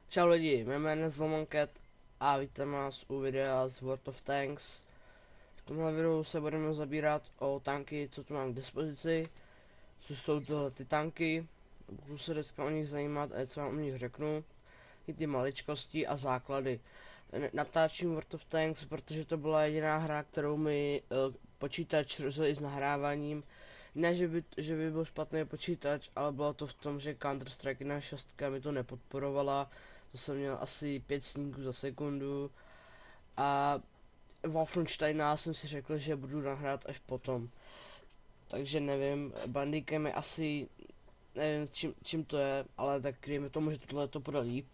Čau lidi, mé jméno je Zlomoncat a vítám vás u videa z World of Tanks. V tomhle videu se budeme zabírat o tanky, co tu mám k dispozici, co jsou tohle ty tanky. Budu se dneska o nich zajímat a co vám o nich řeknu, i ty maličkosti a základy. Natáčím World of Tanks, protože to byla jediná hra, kterou mi počítač rozjel i s nahráváním. Ne, že by byl špatný počítač, ale bylo to v tom, že Counter-Strike 1.6 mi to nepodporovala. To jsem měl asi 5 snímků za sekundu. A Wolfensteina jsem si řekl, že budu nahrát až potom. Takže nevím, Bandicam je asi, nevím čím to je, ale tak dejme tomu, že tohle to bude líp.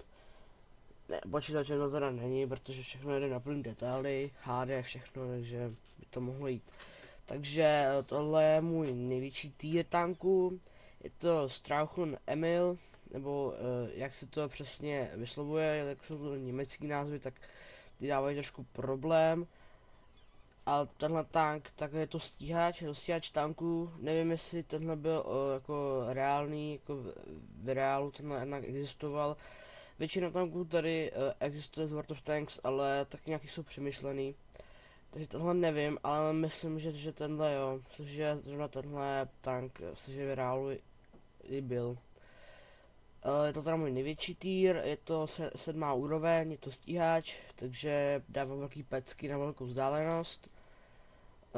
Ne, počítačem to teda není, protože všechno jde na plný detaily, HD, všechno, takže by to mohlo jít. Takže tohle je můj největší tier tanku, je to Strauchon Emil, nebo jak se to přesně vyslovuje, jak jsou to německý názvy, tak ty dávají trošku problém. A tenhle tank, tak je to stíhač tanků, nevím jestli tenhle byl jako reálný, jako v reálu tenhle jednak existoval. Většina tanků tady existuje z World of Tanks, ale tak nějaký jsou přemýšlený. Takže tohle nevím, ale myslím, že tenhle jo, že zrovna tenhle tank, že v reálu i byl. Je to teda můj největší tier, je to 7. úroveň, je to stíhač, takže dává velký pecky na velkou vzdálenost.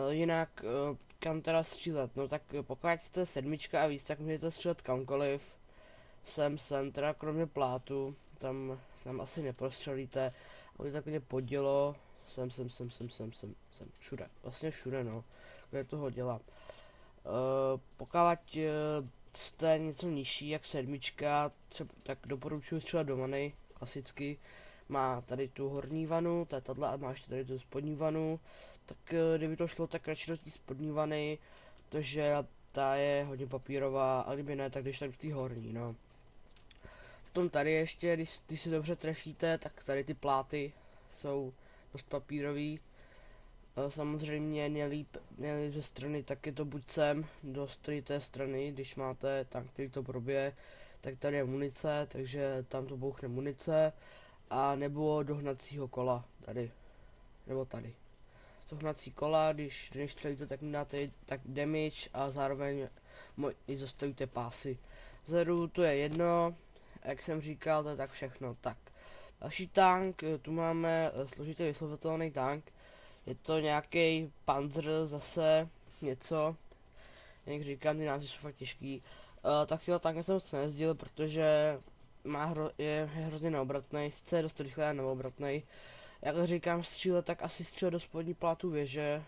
Jinak kam teda střílet, no tak pokud jste sedmička a víc, tak můžete střílet kamkoliv. Sem, teda kromě plátu, tam asi neprostřelíte, ale takhle podělo, sem, všude, vlastně všude no, kde to hodila. Pokud jste něco nižší jak sedmička, třeba, tak doporučuji střílet do vany, klasicky. Má tady tu horní vanu, to je tato, a má ještě tady tu spodní vanu, tak kdyby to šlo, tak radši do té spodní vany, protože ta je hodně papírová, a kdyby ne, tak když tak do té horní, no. Potom tady ještě, když si dobře trefíte, tak tady ty pláty jsou dost papírový. Samozřejmě nejlíp ze strany, tak je to buď sem, do té strany, když máte tank, který to probije, tak tady je munice, takže tam to bouchne munice, a nebo do hnacího kola, tady, nebo tady. To hnací kola, když střelíte, tak mi dáte tak damage a zároveň i zastavíte pásy. Zadu to je jedno, jak jsem říkal, to je tak všechno. Tak, další tank, tu máme složitě vyslovitelný tank. Je to nějaký Panzer zase, něco, jak říkám, ty názvy jsou fakt těžký. Tak tyhle tanky jsem moc nejezdil, protože je hrozně neobratný, sice je dost rychle a neobratný. Jak říkám střílet, tak asi střílet do spodní plátu věže.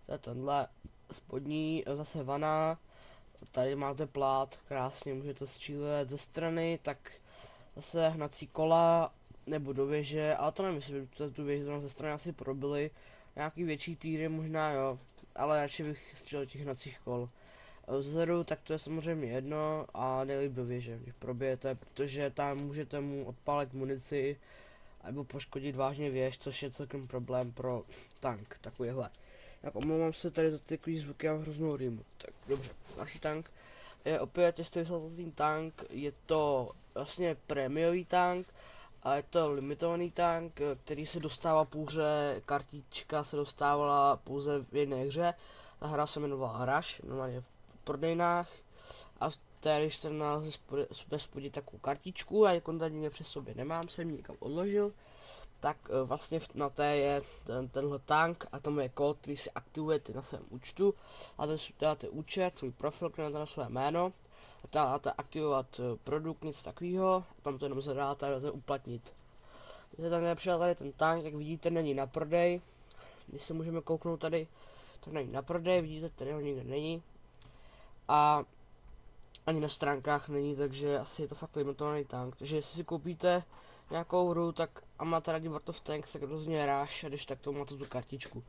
To je tenhle spodní, zase vana. Tady máte plát, krásně můžete střílet ze strany, tak zase hnací kola nebo do věže, ale to nemyslím, že tu věž ze strany asi probili. Nějaký větší týry možná jo, ale radši bych střílel těch hnacích kol. Vzadu, tak to je samozřejmě jedno a nejlíp do věže, když probijete, protože tam můžete mu odpálit munici nebo poškodit vážně věž, což je celkem problém pro tank, takovýhle. Tak omlouvám se tady za takový zvuky, já mám hroznou rýmu. Tak dobře, další tank je opět 400 tank, je to vlastně prémiový tank a je to limitovaný tank, který se dostává pouze, kartička se dostávala pouze v jedné hře. Ta hra se jmenovala Rush, normálně v prodejnách, a když jsem nalezl ve spodě takovou kartičku, já ji kontakt přes sobě nemám, jsem ji někam odložil, tak vlastně na té je tenhle tank a tam je kód, který si aktivujete na svém účtu, a ten si dáte účet, svůj profil, který dáte na své jméno, a tam dáte aktivovat produkt, něco takového, a tam to jenom zadáte a dáte uplatnit. Když tak nepřijel tady ten tank, jak vidíte, není na prodej, když se můžeme kouknout tady, tak není na prodej, vidíte, tady ho nikde není, a ani na stránkách není, takže asi je to fakt limitovaný tank. Takže jestli si koupíte nějakou hru, tak a máte rádi World of Tanks, tak rozhodně Rush, a když tak to máte tu kartičku.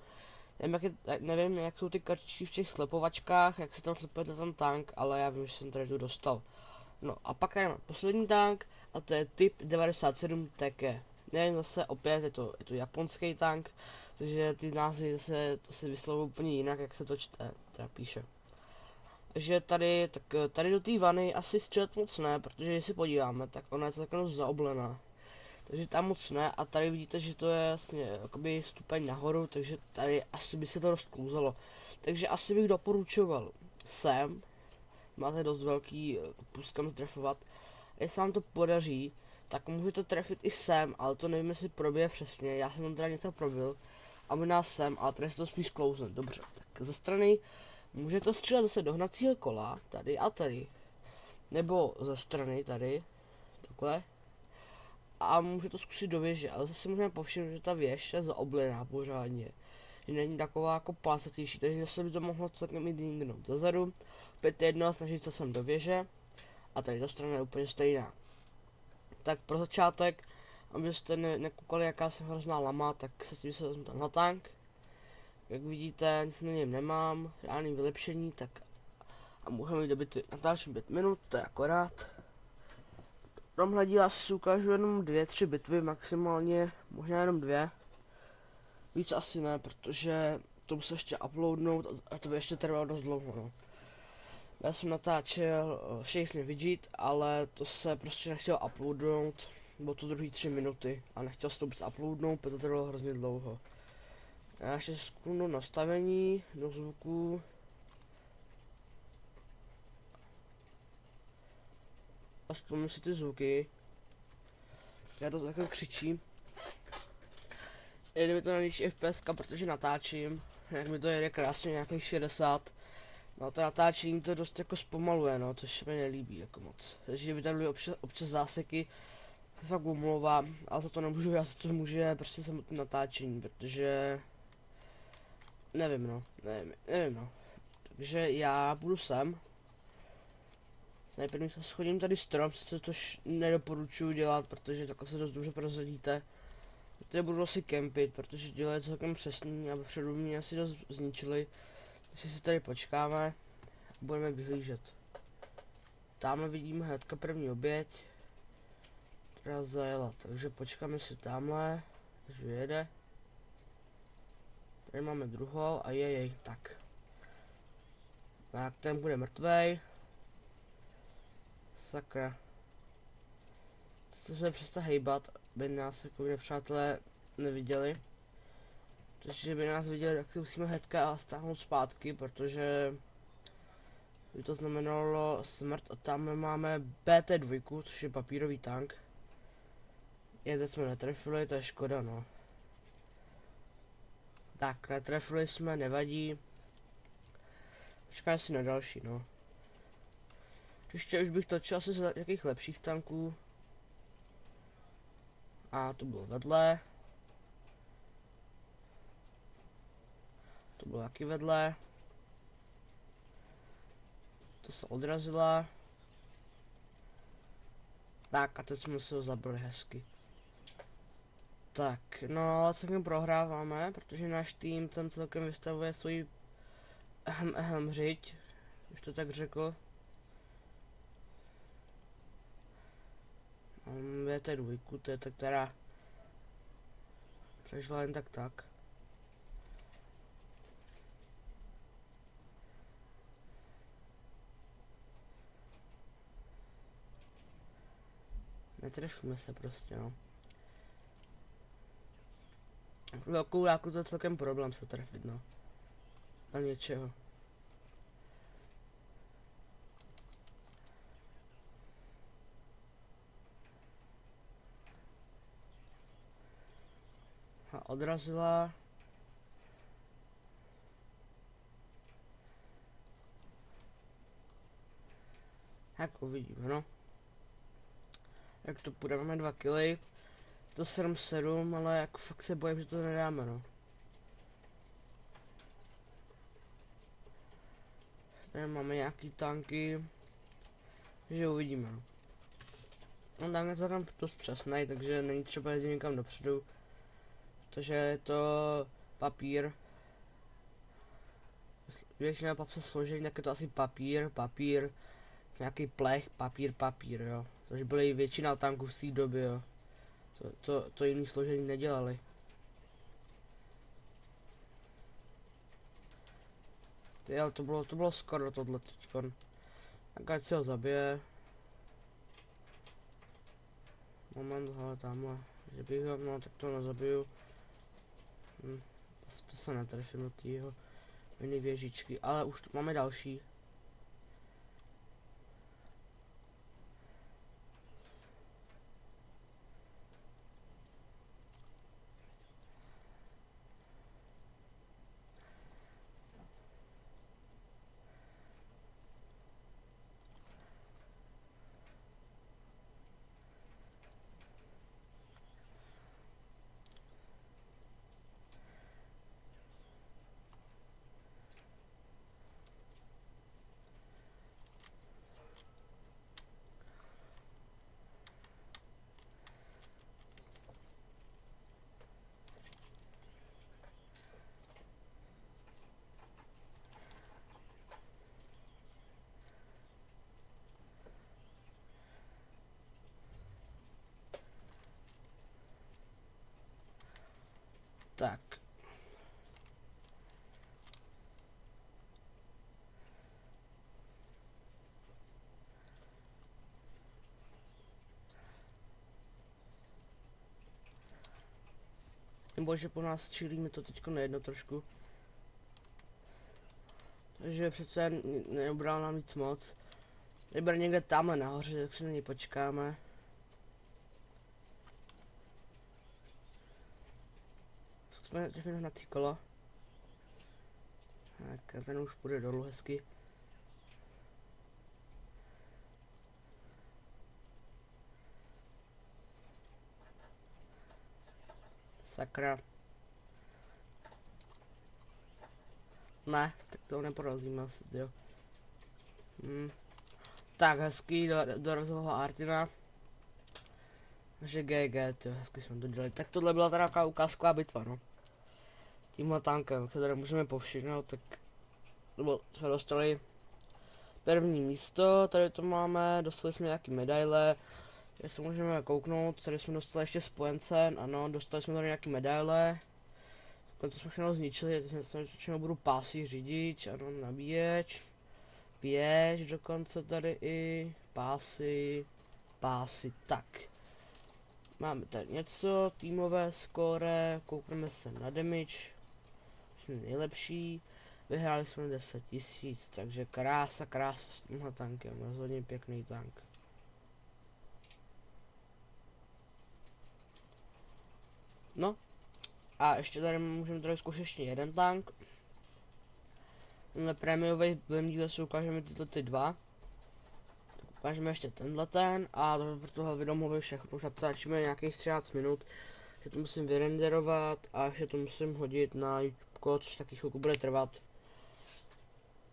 Nevím, jak jsou ty kartičky v těch slepovačkách, jak se tam slepujete ten tank, ale já vím, že jsem tady tu dostal. No a pak tady mám poslední tank, a to je typ 97 TK. Nevím, zase opět je to japonský tank, takže ty názvy zase to se vyslovují úplně jinak, jak se to čte, teda píše. že tady, tak tady do té vany asi střelet moc ne, protože když si podíváme, tak ona je celkem zaoblená. Takže tam moc ne a tady vidíte, že to je jasně jakoby stupeň nahoru, takže tady asi by se to rozklouzalo. Takže asi bych doporučoval sem, máte dost velký pust kam trefovat. Jestli vám to podaří, tak můžete trefit i sem, ale to nevím, jestli probije přesně, já jsem tam teda něco probil. A možná sem, ale tady se to spíš klouzne, dobře. Tak ze strany můžete střílet zase do hnacího kola, tady a tady. Nebo ze strany tady, takhle. A může to zkusit do věže, ale zase můžeme povšimnout, že ta věž je zaoblená pořádně. Že není taková jako pásatější, takže zase by to mohlo celkem i dingnout zezadu. Opět jedno, snažit se sem do věže. A tady ta strana je úplně stejná. Tak pro začátek, abyste nekoukali, jaká jsem hrozná lama, tak se tím se vezmu tam na tank. Jak vidíte, nic na něm nemám, žádný vylepšení, tak a můžeme jít do bitvy na další 5 minut, to je akorát. V tomhle díle asi si ukážu jenom 2-3 bitvy maximálně, možná jenom 2. Víc asi ne, protože to musím ještě uploadnout a to by ještě trvalo dost dlouho, no. Já jsem natáčel Chase Me Widget, ale to se prostě nechtěl uploadnout, bylo to druhý 3 minuty a nechtěl se to vůbec uploadnout, protože to trvalo hrozně dlouho. Já ještě zkouším nastavení do zvuku. A stlumím si ty zvuky. Já to takhle křičím. Jede mi to na nižší FPS, protože natáčím. Jak mi to jede krásně nějakých 60. No to natáčení to dost jako zpomaluje, no, což mi nelíbí jako moc. Takže by tady byly občas záseky, se fakt omlouvám, ale za to nemůžu, já za to může prostě samotné natáčení, protože nevím no. Takže já budu sem. Nejprve se schodím tady strom, což nedoporučuji dělat, protože takhle se dost dobře prozradíte. Tady budu asi kempit, protože dílo je celkem přesný a vepředu mě asi dost zničili. Takže si tady počkáme a budeme vyhlížet. Tamhle vidíme hnedka první oběť, která zajela, takže počkáme si tamhle, až vyjede. Tady máme druhou a jej, tak. Tak ten bude mrtvej. Sakra. Teď se přestat hejbat, aby nás jako nepřátelé neviděli. Takže by nás viděli, tak si musíme hnedka stáhnout zpátky, protože by to znamenalo smrt. A tam máme BT2, což je papírový tank. Teď jsme netrefili, to je škoda, no. Tak, netrefili jsme, nevadí. Počkáme si na další, no. Ještě už bych točil asi z nějakých lepších tanků. A to bylo vedle. To bylo taky vedle. To se odrazila. Tak a teď jsme se ho zabrali hezky. Tak, no ale celkem prohráváme, protože náš tým tam celkem vystavuje svoji hřiď, už to tak řekl. Je to dvojku, to je ta, která přešla jen tak. Netrefíme se prostě, no. Velkou dálku to je celkem problém se trefit, no. Na něčeho. A odrazila. Tak uvidíme, no. Jak to půjde, máme 2 kily. To 7-7, ale jako fakt se bojím, že to nedáme, no. Tady máme nějaký tanky. Takže uvidíme, no. No tam je to tam dost přesnej, takže není třeba jezdit někam dopředu. Protože je to papír. Většina papse složení, tak je to asi papír, nějaký plech, papír, jo. Což byly většina tanků v té době, jo. To jiný složení nedělali. Ty, ale to bylo skoro tohle teďkon. Tak ať si ho zabije. Moment, hele, tamhle. Že bych ho, no tak to nezabiju. To se netrefím do týho mini věžičky, ale už tu máme další. Tak. Nebo že po nás čilí mi to teďko nejedno trošku. Takže přece neobral nám nic moc. Vyber někde tamhle nahoře, tak si na něj počkáme. Jsme trefili na kolo. Tak a ten už půjde dolů hezky. Sakra. Ne, tak to neporazíme asi, jo. Tak hezký, dorazil ho Artina. Takže GG, to hezky jsme to dělali. Tak tohle byla teda taková ukázková bitva, no. Tímhle tankem, se tady můžeme povšimnout, tak jsme dostali první místo, tady to máme, dostali jsme nějaký medaile, tady se můžeme kouknout, tady jsme dostali ještě spojence, ano, dostali jsme tady nějaký medaile, dokonce jsme všechno zničili, teď všechno budu pásy řidič, ano, nabíječ, věž dokonce tady i, pásy, tak. Máme tady něco, týmové skóre, koukneme se na damage, nejlepší, vyhráli jsme 10 000, takže krása s tímhle tankem, rozhodně pěkný tank. No, a ještě tady můžeme tady zkoušet ještě jeden tank. Tenhle prémiový díle si ukážeme tyhle ty dva. Tak ukážeme ještě tenhle ten a pro tohle video mluvím všechno, už natáčíme nějakých 13 minut. Že to musím vyrenderovat a že to musím hodit na YouTube kód, což taky chvilku bude trvat.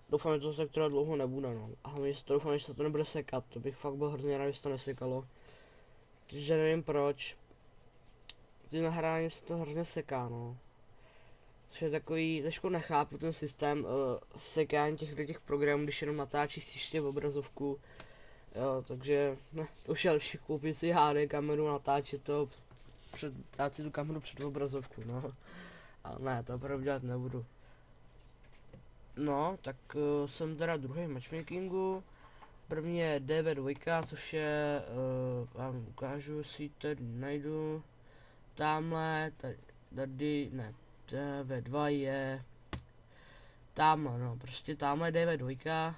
Doufám, že to se trvat dlouho nebude, no. A hlavně doufám, že se to nebude sekat, to bych fakt byl hrozně rád, že se to nesekalo. Takže nevím proč. Ty nahrání se to hrozně seká, no. Což je takový, trošku nechápu ten systém sekání těch programů, když jenom natáčíš ještě v obrazovku. Jo, takže ne, to už je lepší koupit si HD kameru, natáčet to, dát si tu kameru před obrazovku, no. Ale ne, to opravdu dělat nebudu. No, tak jsem teda druhý v matchmakingu. První je DV2, což je, vám ukážu, si tady najdu. Tamhle, tady, ne, DV2 je tamhle, no, prostě tamhle DV2.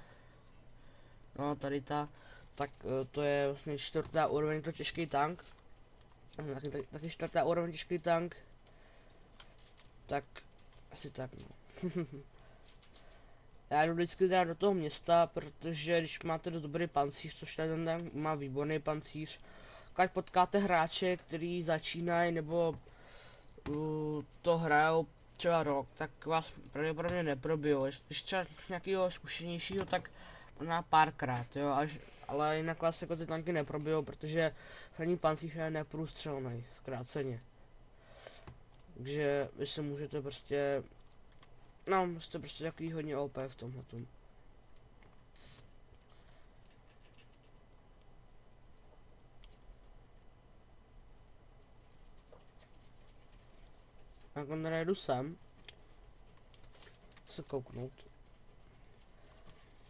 No, tady ta, tak to je vlastně čtvrtá úroveň, to těžký tank. Taky čtvrtá úroveň těžký tank. Tak, asi tak, no. Já jdu vždycky teda do toho města, protože když máte dost dobrý pancíř, což ten tank má výborný pancíř, když potkáte hráče, který začínají nebo to hrajou třeba rok, tak vás pravděpodobně neprobijou. Když třeba nějakého zkušenějšího, tak možná párkrát, jo, ale jinak vás jako ty tanky neprobijou, protože hraní pancíř je neprůstřelný, zkráceně. Takže vy se můžete prostě, no, jste prostě takový hodně OP v tomhletom. Tak on jdu sem se kouknout.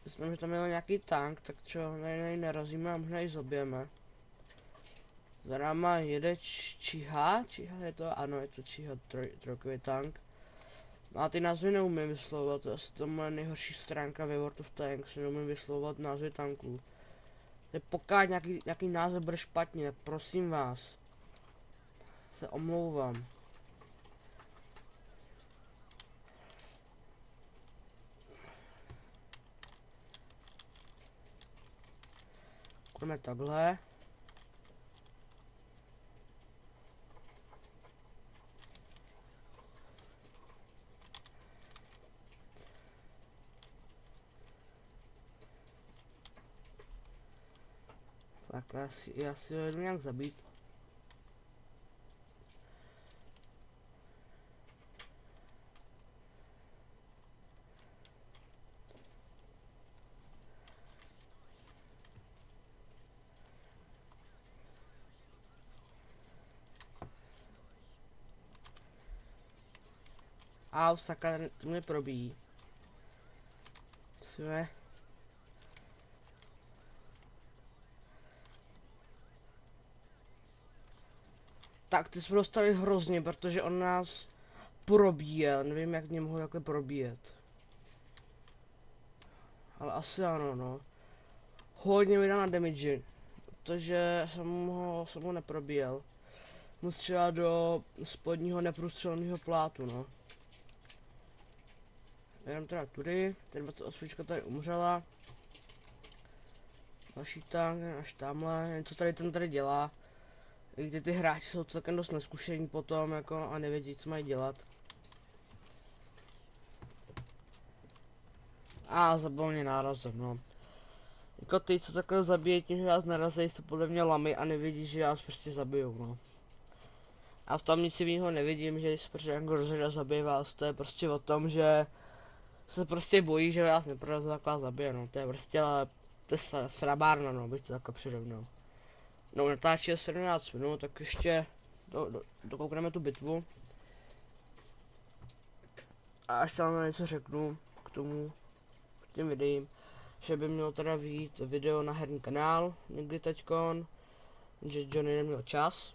myslím, že tam je nějaký tank, tak čo, nerazíme a možná i zabijeme. Za náma jede Číha je to, ano, je to Číha trojkový tank. A ty názvy neumím vyslovovat, to je asi to moje nejhorší stránka ve World of Tanks, neumím vyslovovat názvy tanků. Pokud nějaký název bude špatně, prosím vás, se omlouvám. Půjdeme takhle. Tak já si ho jedu nějak zabít. Au, sakra, to mě probíjí. Jsme. Tak, ty jsme dostali hrozně, protože on nás probíjel. Nevím, jak mě mohl takhle probíjet. Ale asi ano, no. Hodně mi dal na damage, protože jsem ho neprobíjel. Mu střela do spodního neprůstřelného plátu, no. Jenom teda tudy, ten 28 tady umřela. Další tank, až tamhle, nevím, co tady ten tady dělá. I ty hráči jsou celkem dost neskušení potom, jako, a nevědí, co mají dělat. A zabil mě nárazem, no. Jako ty, co takhle zabíjí tím, že vás narazí, se podle mě lamy a nevidí, že vás prostě zabijou, no. A v tom nic jiného nevidím, že když se prostě jako rozhodne zabije vás, to je prostě o tom, že se prostě bojí, že vás neprorazí, tak vás zabije, no. To je prostě, to je srabárna, no, bych to takhle přirovnal. No, natáčí je 17 minut, tak ještě dokoukneme tu bitvu. A až tam něco řeknu k tomu, k těm videím, že by mělo teda vyjít video na herní kanál někdy teďkon, že Johnny neměl čas.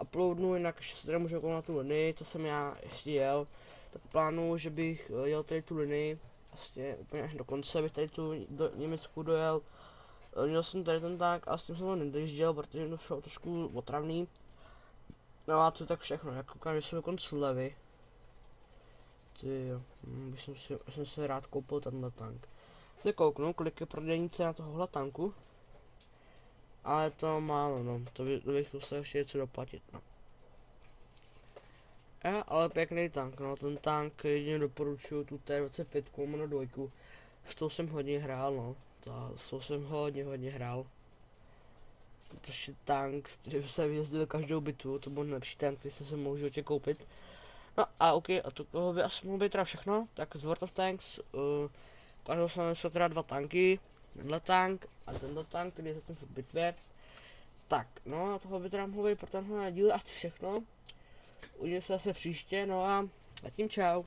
Uploadnu, jinak ještě se teda můžu kouknout na tu linii, to jsem já ještě jel, tak plánuju, že bych jel tady tu linii, vlastně úplně až do konce, bych tady tu do Německu dojel. Měl jsem tady ten tank a s tím jsem ho nedojížděl, protože to šlo trošku otravný. No a to tak všechno, jak koukám, že jsem dokonce slevy. Tyjo, jsem si rád koupil tenhle tank. Se kouknu, kolik je prodejní cena tohohle tanku. Ale to málo, no, to bych musel ještě něco doplatit, no. Ale pěkný tank, no, ten tank jedině doporučuju, tu T25 Mono 2. S tou jsem hodně hrál, no. S tou jsem hodně hrál. To je prostě tank, s kterým jsem jezdil každou bitvu, to byl nejlepší tank, který jsem se mohl v životě koupit. No a ok, a toho by asi mohlo být teda všechno, tak z World of Tanks, ukázal jsem dneska teda dva tanky, tenhle tank a tento tank, který je zatím v bitvě. Tak, no a toho by teda mohlo být pro tenhle díl asi všechno. Uvidíme se zase příště, no a zatím čau.